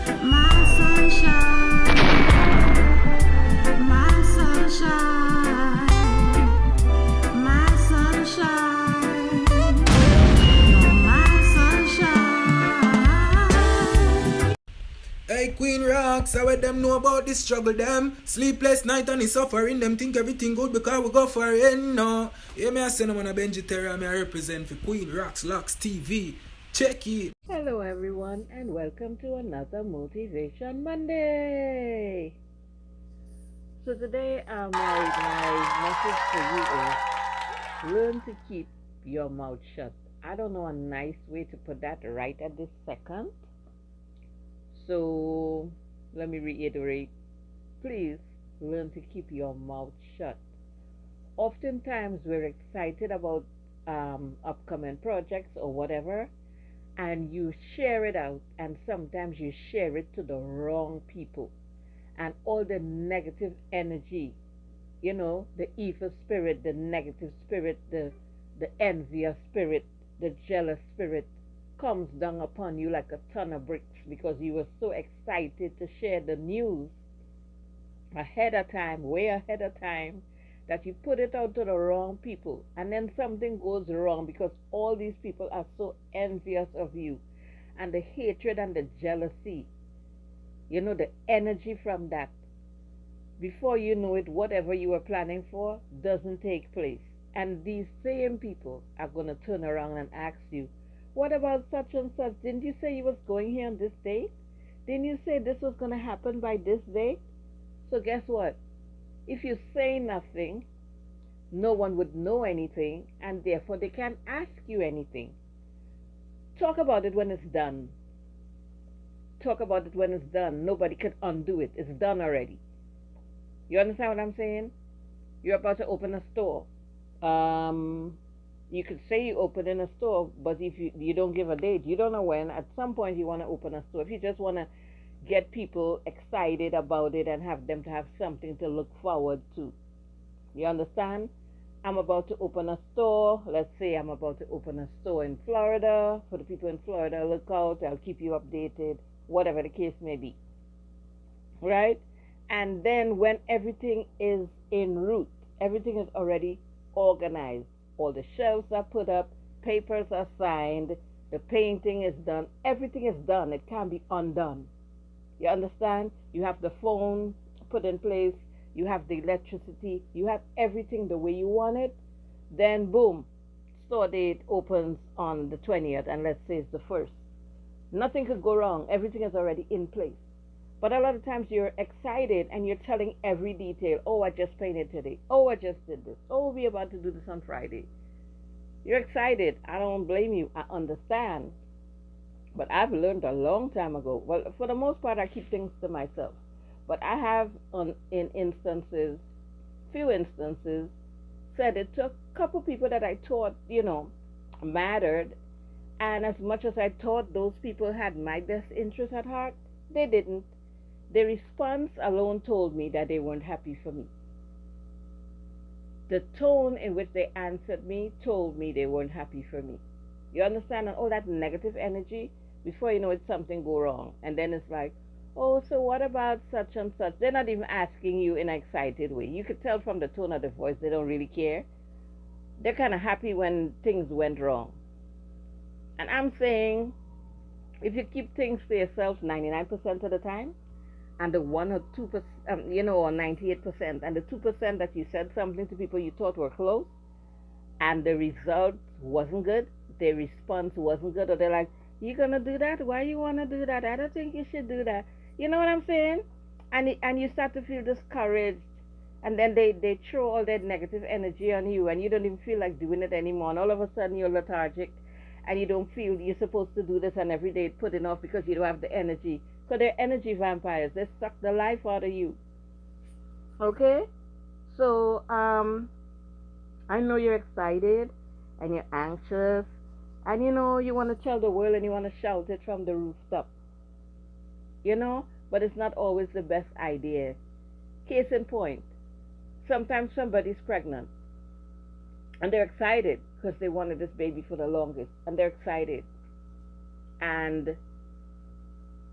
My sunshine, my sunshine, my sunshine, you're my sunshine. Hey Queen Rocks, I let them know about this struggle them. Sleepless night and the suffering, them think everything good because we go for it, no. Yeah, me I say I'm on a Benji Terra, me I represent for Queen Rocks, Locks TV. Check it. Hello, everyone, and welcome to another Motivation Monday. So today, my message for you is learn to keep your mouth shut. I don't know a nice way to put that right at this second. So let me reiterate. Please learn to keep your mouth shut. Oftentimes, we're excited about upcoming projects or whatever, and you share it out, and sometimes you share it to the wrong people, and all the negative energy, the evil spirit, the negative spirit, the envious spirit, the jealous spirit comes down upon you like a ton of bricks because you were so excited to share the news ahead of time, way ahead of time, that you put it out to the wrong people, and then something goes wrong because all these people are so envious of you, and the hatred and the jealousy, the energy from that, before you know it, whatever you were planning for doesn't take place. And these same people are going to turn around and ask you, what about such and such? Didn't you say you was going here on this date? Didn't you say this was going to happen by this date? So guess what? If you say nothing, no one would know anything, and therefore they can't ask you anything. Talk about it when it's done. Talk about it when it's done. Nobody can undo it. It's done already. You understand what I'm saying? You're about to open a store. You could say you open in a store, but if you don't give a date, you don't know when. At some point, you want to open a store. If you just want to get people excited about it and have them to have something to look forward to. You understand? I'm about to open a store. Let's say I'm about to open a store in Florida. For the people in Florida, look out. I'll keep you updated, whatever the case may be. Right? And then when everything is en route, everything is already organized. All the shelves are put up, papers are signed, the painting is done, everything is done. It can't be undone. You understand? You have the phone put in place, you have the electricity, you have everything the way you want it. Then, boom, store date opens on the 20th, and let's say it's the 1st. Nothing could go wrong. Everything is already in place. But a lot of times you're excited and you're telling every detail. Oh, I just painted today. Oh, I just did this. Oh, we're about to do this on Friday. You're excited. I don't blame you. I understand. But I've learned a long time ago. Well, for the most part, I keep things to myself. But I have, in instances, few instances, said it to a couple people that I thought, mattered. And as much as I thought those people had my best interest at heart, they didn't. Their response alone told me that they weren't happy for me. The tone in which they answered me told me they weren't happy for me. You understand? And all that negative energy, before you know it, something go wrong. And then it's like, oh, so what about such and such? They're not even asking you in an excited way. You could tell from the tone of the voice they don't really care. They're kind of happy when things went wrong. And I'm saying, if you keep things to yourself 99% of the time, and the 1 or 2%, or 98%, and the 2% that you said something to people you thought were close, and the result wasn't good, their response wasn't good, or they're like, you gonna do that? Why you wanna do that? I don't think you should do that. You know what I'm saying? And you start to feel discouraged, and then they throw all that negative energy on you, and you don't even feel like doing it anymore, and all of a sudden you're lethargic, and you don't feel you're supposed to do this, and every day it's putting off because you don't have the energy. So they're energy vampires. They suck the life out of you. Okay? So, I know you're excited and you're anxious, and you want to tell the world and you want to shout it from the rooftop. But it's not always the best idea. Case in point, sometimes somebody's pregnant and they're excited because they wanted this baby for the longest, and they're excited, and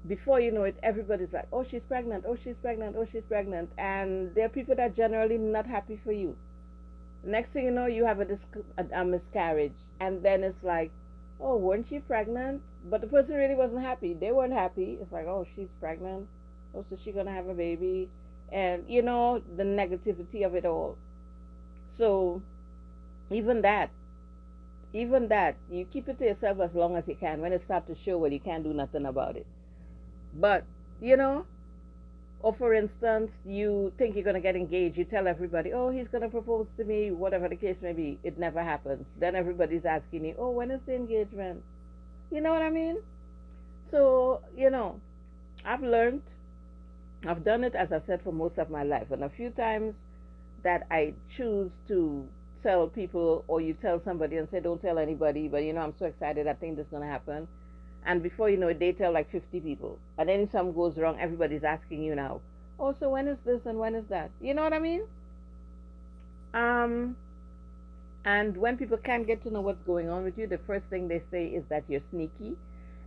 before you know it, everybody's like, oh, she's pregnant, oh, she's pregnant, oh, she's pregnant. And there are people that are generally not happy for you. Next thing you know, you have a miscarriage. And then it's like, oh, weren't you pregnant? But the person really wasn't happy. They weren't happy. It's like, oh, she's pregnant. Oh, so she's going to have a baby. And, the negativity of it all. So, even that, you keep it to yourself as long as you can. When it starts to show, well, you can't do nothing about it. But, or for instance, you think you're going to get engaged. You tell everybody, oh, he's going to propose to me, whatever the case may be. It never happens. Then everybody's asking you, oh, when is the engagement? You know what I mean? So, I've learned. I've done it, as I said, for most of my life. And a few times that I choose to tell people, or you tell somebody and say, don't tell anybody, but, I'm so excited, I think this is going to happen. And before you know it, they tell like 50 people. And then if something goes wrong, everybody's asking you now, oh, so when is this and when is that? You know what I mean? And when people can't get to know what's going on with you, the first thing they say is that you're sneaky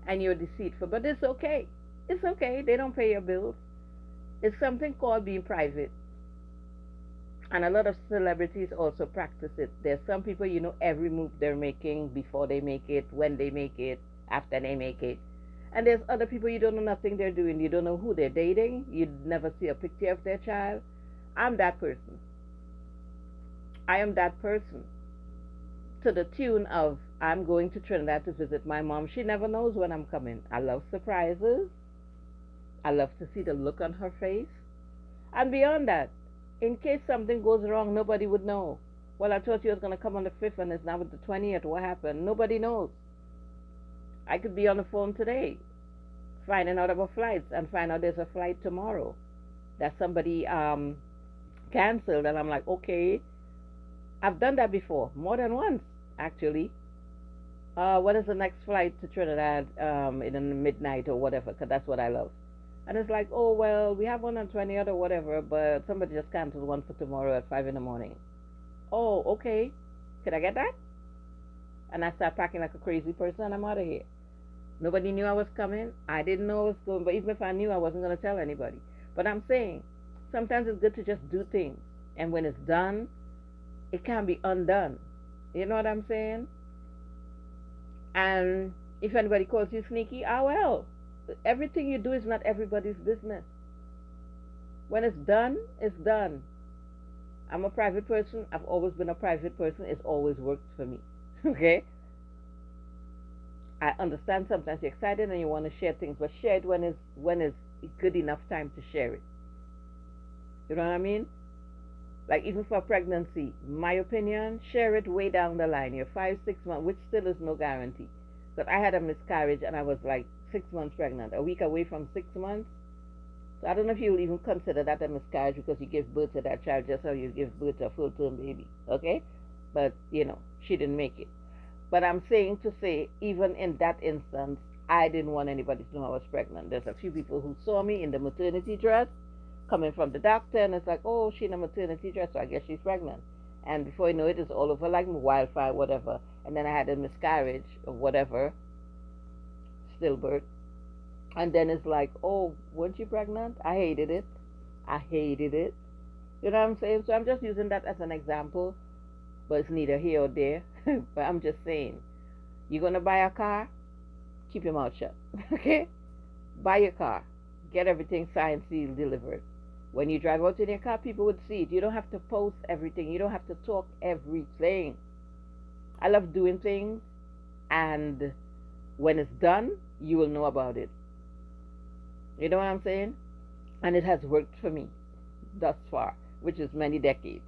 and you're deceitful. But it's okay. It's okay. They don't pay your bills. It's something called being private. And a lot of celebrities also practice it. There's some people, every move they're making, before they make it, when they make it, after they make it. And there's other people, you don't know nothing they're doing. You don't know who they're dating. You'd never see a picture of their child. I'm that person. I am that person. To the tune of, I'm going to Trinidad to visit my mom. She never knows when I'm coming. I love surprises. I love to see the look on her face. And beyond that, in case something goes wrong, nobody would know. Well, I thought you was going to come on the 5th and it's now the 20th. What happened? Nobody knows. I could be on the phone today finding out about flights and find out there's a flight tomorrow that somebody canceled. And I'm like, okay. I've done that before, more than once, actually. When is the next flight to Trinidad in the midnight or whatever? Because that's what I love. And it's like, oh, well, we have one on 20th or whatever, but somebody just canceled one for tomorrow at 5 in the morning. Oh, okay. Could I get that? And I start packing like a crazy person. I'm out of here. Nobody knew I was coming. I didn't know I was going. But even if I knew, I wasn't going to tell anybody. But I'm saying, sometimes it's good to just do things. And when it's done, it can be undone. You know what I'm saying? And if anybody calls you sneaky, well. Everything you do is not everybody's business. When it's done, it's done. I'm a private person. I've always been a private person. It's always worked for me. Okay? I understand sometimes you're excited and you want to share things, but share it when it's good enough time to share it. You know what I mean? Like even for pregnancy, my opinion, share it way down the line. You're 5, 6 months, which still is no guarantee. But I had a miscarriage and I was like 6 months pregnant, a week away from 6 months. So I don't know if you'll even consider that a miscarriage because you gave birth to that child just how you give birth to a full-term baby. Okay? But, she didn't make it. But I'm saying to say, even in that instance, I didn't want anybody to know I was pregnant. There's a few people who saw me in the maternity dress coming from the doctor, and it's like, oh, she's in a maternity dress, so I guess she's pregnant. And before you know it, it's all over like wildfire, whatever. And then I had a miscarriage or whatever, stillbirth. And then it's like, oh, weren't you pregnant? I hated it. I hated it. You know what I'm saying? So I'm just using that as an example, but it's neither here or there. But I'm just saying, you're going to buy a car, keep your mouth shut. Okay? Buy your car. Get everything signed, sealed, delivered. When you drive out in your car, people would see it. You don't have to post everything. You don't have to talk everything. I love doing things, and when it's done, you will know about it. You know what I'm saying? And it has worked for me thus far, which is many decades.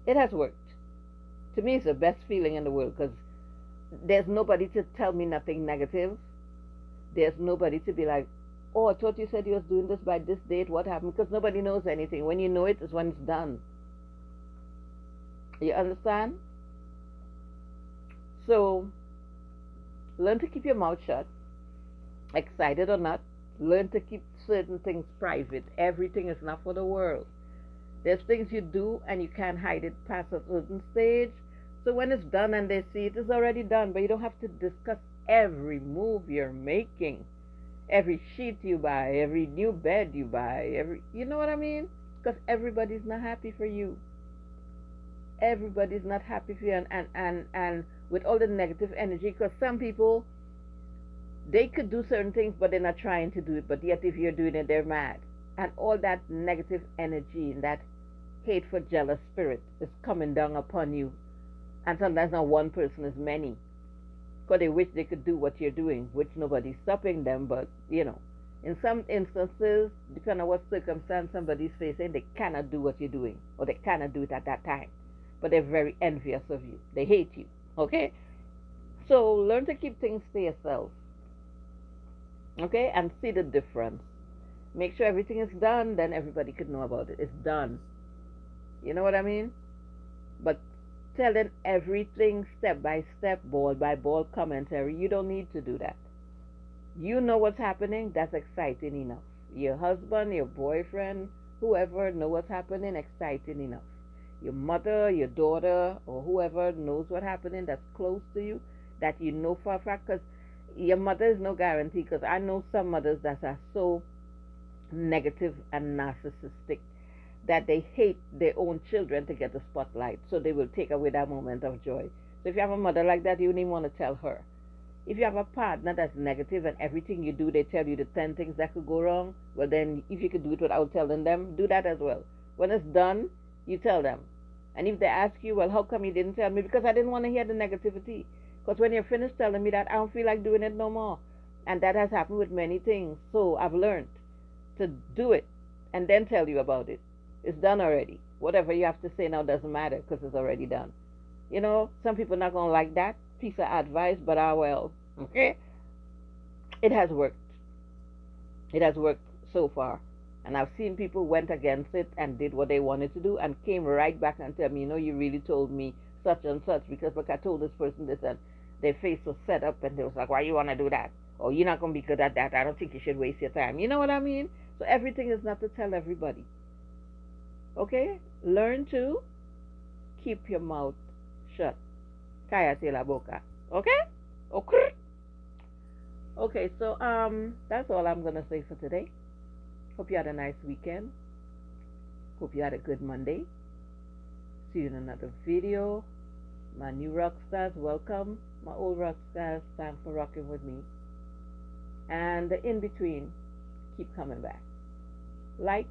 It has worked. To me, it's the best feeling in the world because there's nobody to tell me nothing negative. There's nobody to be like, oh, I thought you said you was doing this by this date. What happened? Because nobody knows anything. When you know it is when it's done. You understand? So, learn to keep your mouth shut. Excited or not, learn to keep certain things private. Everything is not for the world. There's things you do and you can't hide it past a certain stage. So when it's done and they see it, it's already done. But you don't have to discuss every move you're making. every sheet you buy, every new bed you buy, you know what I mean? Because everybody's not happy for you. Everybody's not happy for you, and with all the negative energy, because some people, they could do certain things, but they're not trying to do it. But yet, if you're doing it, they're mad. And all that negative energy and that hateful, jealous spirit is coming down upon you. And sometimes not one person, is many. Because they wish they could do what you're doing, which nobody's stopping them. But, in some instances, depending on what circumstance somebody's facing, they cannot do what you're doing. Or they cannot do it at that time. But they're very envious of you. They hate you. Okay? So learn to keep things to yourself. Okay? And see the difference. Make sure everything is done, then everybody could know about it. It's done. You know what I mean? But telling everything step by step, ball by ball commentary, you don't need to do that. You know what's happening, that's exciting enough. Your husband, your boyfriend, whoever know what's happening, exciting enough. Your mother, your daughter, or whoever knows what's happening that's close to you, that you know for a fact, because your mother is no guarantee, because I know some mothers that are so negative and narcissistic that they hate their own children to get the spotlight, so they will take away that moment of joy. So if you have a mother like that, you don't even want to tell her. If you have a partner that's negative and everything you do, they tell you the 10 things that could go wrong, well then, if you could do it without telling them, do that as well. When it's done, you tell them. And if they ask you, well, how come you didn't tell me? Because I didn't want to hear the negativity. Because when you're finished telling me that, I don't feel like doing it no more. And that has happened with many things. So I've learned to do it and then tell you about it. It's done already. Whatever you have to say now doesn't matter because it's already done. Some people are not going to like that piece of advice, but well, okay? It has worked. It has worked so far. And I've seen people went against it and did what they wanted to do and came right back and tell me, you really told me such and such because look, I told this person this, and their face was set up and they was like, why you want to do that? Or you're not going to be good at that. I don't think you should waste your time. You know what I mean? So everything is not to tell everybody. Okay? Learn to keep your mouth shut. Cállate la boca. Okay? Okay. Okay, so that's all I'm gonna say for today. Hope you had a nice weekend. Hope you had a good Monday. See you in another video. My new rock stars, welcome. My old rock stars, thanks for rocking with me. And the in between, keep coming back. Like,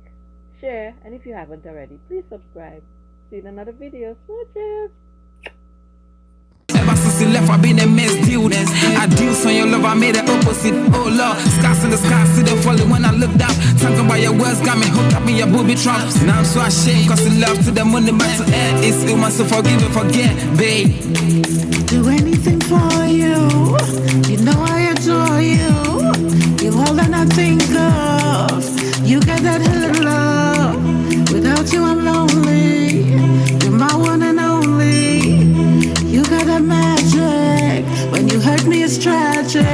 share, and if you haven't already, please subscribe. See you in another video. Switches. Ever since you left, I've been a mess, students. I deals on your love, I made the opposite. Oh Lord, scars in the sky, see them falling when I looked up. Talking about your words got me hooked up in your booby traps. Now I'm so ashamed, cause the love to the money back to end. It's ill, so forgive and forget, babe. Do anything for you. You know I adore you. You all that I think of. You got that hurt love. Without you I'm lonely. You're my one and only. You got that magic. When you hurt me it's tragic.